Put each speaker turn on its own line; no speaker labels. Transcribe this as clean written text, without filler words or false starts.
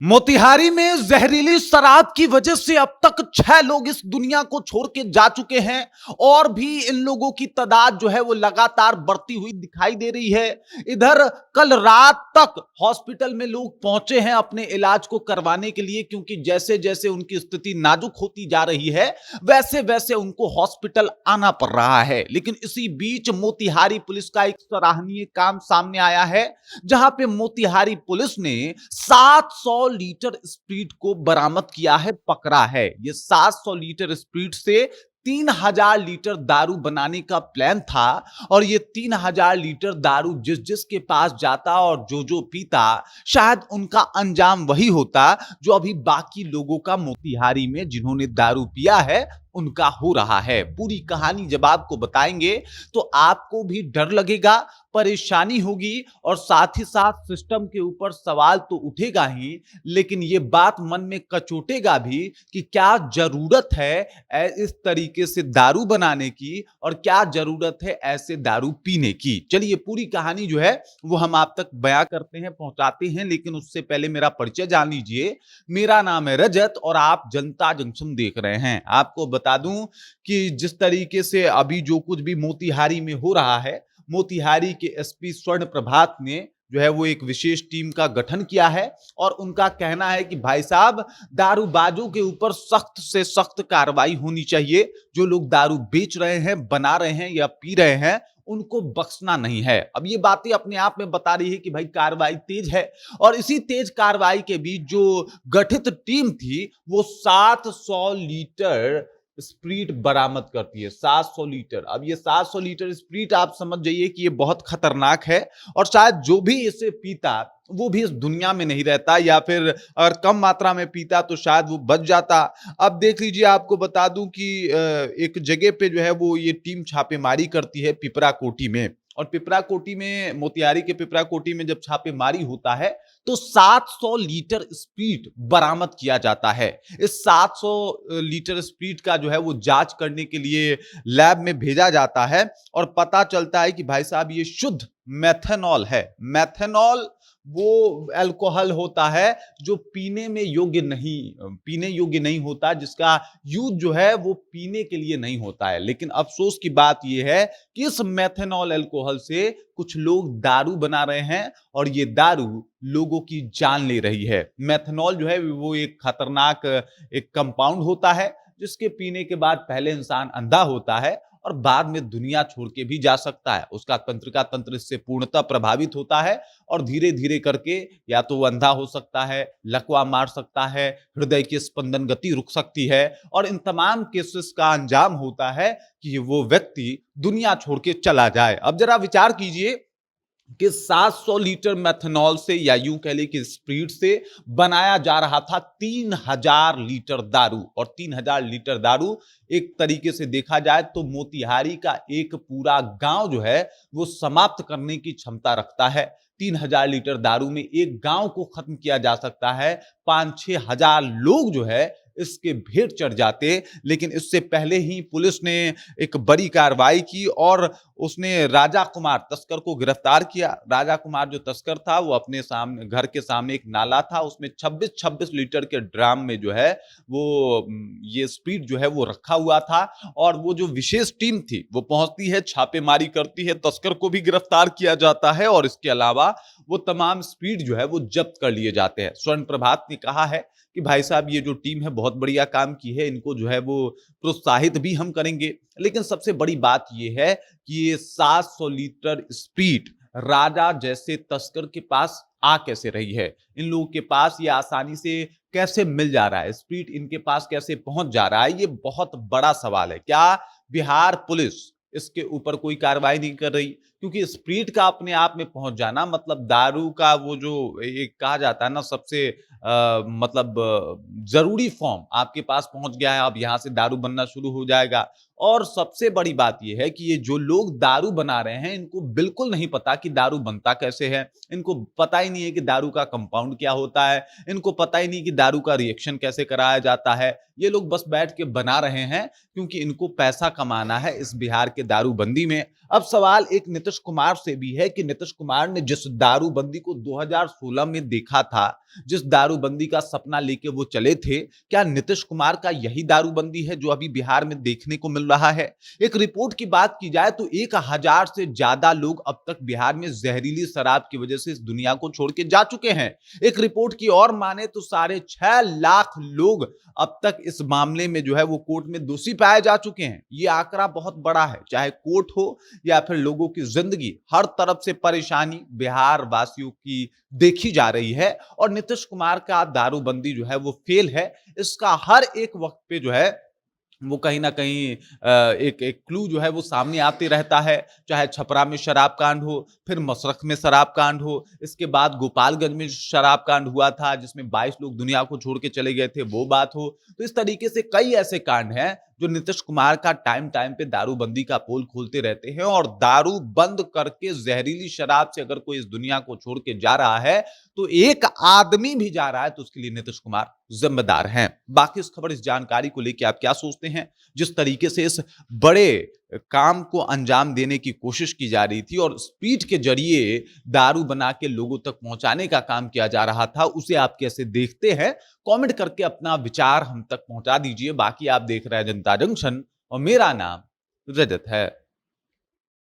मोतिहारी में जहरीली शराब की वजह से अब तक 6 लोग इस दुनिया को छोड़ के जा चुके हैं और भी इन लोगों की तादाद जो है वो लगातार बढ़ती हुई दिखाई दे रही है। इधर कल रात तक हॉस्पिटल में लोग पहुंचे हैं अपने इलाज को करवाने के लिए, क्योंकि जैसे जैसे उनकी स्थिति नाजुक होती जा रही है वैसे वैसे उनको हॉस्पिटल आना पड़ रहा है। लेकिन इसी बीच मोतिहारी पुलिस का एक सराहनीय काम सामने आया है, जहां पे मोतिहारी पुलिस ने 700 लीटर स्प्रीट को बरामद किया है, पकड़ा है। ये 700 लीटर स्प्रीट से 3000 लीटर दारू बनाने का प्लान था और ये 3000 लीटर दारू जिस जिस के पास जाता और जो पीता, शायद उनका अंजाम वही होता जो अभी बाकी लोगों का मोतिहारी में जिन्होंने दारू पिया है उनका हो रहा है। पूरी कहानी जब आपको बताएंगे तो आपको भी डर लगेगा, परेशानी होगी और साथ ही साथ सिस्टम के ऊपर सवाल तो उठेगा ही, लेकिन यह बात मन में कचोटेगा भी कि क्या जरूरत है इस तरीके से दारू बनाने की और क्या जरूरत है ऐसे दारू पीने की। चलिए पूरी कहानी जो है वो हम आप तक बयां करते हैं, पहुंचाते हैं, लेकिन उससे पहले मेरा परिचय जान लीजिए। मेरा नाम है रजत और आप जनता जंक्शन देख रहे हैं। आपको बता दूं कि जिस तरीके से अभी जो कुछ भी मोतिहारी में हो रहा है, मोतिहारी के एसपी स्वर्ण प्रभात ने जो है वो एक विशेष टीम का गठन किया है और उनका कहना है कि भाई साहब, दारूबाजों के ऊपर सख्त से सख्त कार्रवाई होनी चाहिए। जो लोग दारू बेच रहे हैं, बना रहे हैं या पी रहे हैं, उनको बख्शना नहीं है। अब ये बातें अपने आप में बता रही है कि भाई कार्रवाई तेज है और इसी तेज कार्रवाई के बीच जो गठित टीम थी वो 700 लीटर स्प्रीट बरामद करती है। 700 लीटर। अब ये 700 लीटर स्प्रीट आप समझ जाइए कि ये बहुत खतरनाक है और शायद जो भी इसे पीता वो भी इस दुनिया में नहीं रहता, या फिर अगर कम मात्रा में पीता तो शायद वो बच जाता। अब देख लीजिए, आपको बता दूं कि एक जगह पे जो है वो ये टीम छापेमारी करती है पिपरा कोठी में, और पिपरा कोठी में, मोतिहारी के पिपरा कोठी में जब छापेमारी होता है तो 700 लीटर स्प्रीट बरामद किया जाता है। इस 700 लीटर स्प्रीट का जो है वो जांच करने के लिए लैब में भेजा जाता है और पता चलता है कि भाई साहब ये शुद्ध मेथनॉल है। मेथनॉल वो अल्कोहल होता है जो पीने योग्य नहीं होता, जिसका यूज जो है वो पीने के लिए नहीं होता है। लेकिन अफसोस की बात यह है कि इस मेथनॉल अल्कोहल से कुछ लोग दारू बना रहे हैं और ये दारू लोगों की जान ले रही है। मेथनॉल जो है वो एक खतरनाक एक कंपाउंड होता है जिसके पीने के बाद पहले इंसान अंधा होता है और बाद में दुनिया छोड़ के भी जा सकता है। उसका तंत्रिका तंत्र इससे पूर्णतः प्रभावित होता है और धीरे धीरे करके या तो वो अंधा हो सकता है, लकवा मार सकता है, हृदय की स्पंदन गति रुक सकती है और इन तमाम केसेस का अंजाम होता है कि वो व्यक्ति दुनिया छोड़ के चला जाए। अब जरा विचार कीजिए कि 700 लीटर मेथनॉल से, या यूं कह ले कि स्प्रीट से बनाया जा रहा था 3000 लीटर दारू, और 3000 लीटर दारू एक तरीके से देखा जाए तो मोतिहारी का एक पूरा गांव जो है वो समाप्त करने की क्षमता रखता है। 3000 लीटर दारू में एक गांव को खत्म किया जा सकता है। 5-6 हजार लोग जो है इसके भेंट चढ़ जाते। लेकिन इससे पहले ही पुलिस ने एक बड़ी कार्रवाई की और उसने राजा कुमार तस्कर को गिरफ्तार किया। राजा कुमार जो तस्कर था वो अपने सामने, घर के सामने एक नाला था, उसमें 26-26 लीटर के ड्राम में जो है वो ये स्प्रीट जो है वो रखा हुआ था। और वो जो विशेष टीम थी वो पहुंचती है, छापेमारी करती है, तस्कर को भी गिरफ्तार किया जाता है और इसके अलावा वो तमाम स्प्रीट जो है वो जब्त कर लिए जाते हैं। स्वर्ण प्रभात ने कहा है कि भाई साहब, ये जो टीम है बहुत बढ़िया काम की है, इनको जो है वो प्रोत्साहित भी हम करेंगे। लेकिन सबसे बड़ी बात ये है कि ये 700 लीटर स्प्रीट राजा जैसे तस्कर के पास आ कैसे रही है, इन लोगों के पास ये आसानी से कैसे मिल जा रहा है, स्प्रीट इनके पास कैसे पहुंच जा रहा है, ये बहुत बड़ा सवाल है। क्या बिहार पुलिस इसके ऊपर कोई कार्रवाई नहीं कर रही? क्योंकि स्प्रीट का अपने आप में पहुंच जाना मतलब दारू का वो जो एक कहा जाता है ना, सबसे मतलब जरूरी फॉर्म आपके पास पहुंच गया है, अब यहां से दारू बनना शुरू हो जाएगा। और सबसे बड़ी बात यह है कि ये जो लोग दारू बना रहे हैं इनको बिल्कुल नहीं पता कि दारू बनता कैसे है, इनको पता ही नहीं है कि दारू का कंपाउंड क्या होता है, इनको पता ही नहीं कि दारू का रिएक्शन कैसे कराया जाता है। ये लोग बस बैठ के बना रहे हैं क्योंकि इनको पैसा कमाना है इस बिहार के दारूबंदी में। अब सवाल एक नीतीश कुमार से भी है कि नीतीश कुमार ने जिस दारूबंदी को 2016 में देखा था, जिस दारू दारूबंदी का सपना लेके वो चले थे, क्या नीतीश कुमार का यही दारूबंदी है जो अभी बिहार में देखने को मिल रहा है? एक रिपोर्ट की बात की जाए तो 1000 से ज्यादा लोग अब तक बिहार में जहरीली शराब की वजह से इस दुनिया को छोड़ के जा चुके हैं। एक रिपोर्ट की और माने तो 6.5 लाख लोग अब तक इस मामले में जो है वो कोर्ट में दोषी पाए जा चुके हैं। ये आंकड़ा बहुत बड़ा है, चाहे कोर्ट हो या फिर लोगों की जिंदगी, हर तरफ से परेशानी बिहार वासियों की देखी जा रही है और नीतीश कुमार का दारूबंदी जो है वो फेल है। इसका हर एक वक्त पे जो है वो कहीं न कहीं एक एक क्लू जो है वो सामने आते रहता है, चाहे छपरा में शराब कांड हो, फिर मसरख में शराब कांड हो, इसके बाद गोपालगंज में शराब कांड हुआ था जिसमें 22 लोग दुनिया को छोड़ के चले गए थे, वो बात हो। तो इस तरीके से कई ऐसे कांड हैं जो नीतीश कुमार का टाइम-टाइम पे दारूबंदी का पोल खोलते रहते हैं और दारू बंद करके जहरीली शराब से अगर कोई इस दुनिया को छोड़ के जा रहा है, तो एक आदमी भी जा रहा है तो उसके लिए नीतीश कुमार जिम्मेदार हैं। बाकी इस खबर, इस जानकारी को लेके आप क्या सोचते हैं? जिस तरीके से इस बड़े काम को अंजाम देने की कोशिश की जा रही थी और स्पीड के जरिए दारू बना के लोगों तक पहुंचाने का काम किया जा रहा था, उसे आप कैसे देखते हैं? कमेंट करके अपना विचार हम तक पहुंचा दीजिए। बाकी आप देख रहे हैं जनता जंक्शन और मेरा नाम रजत है।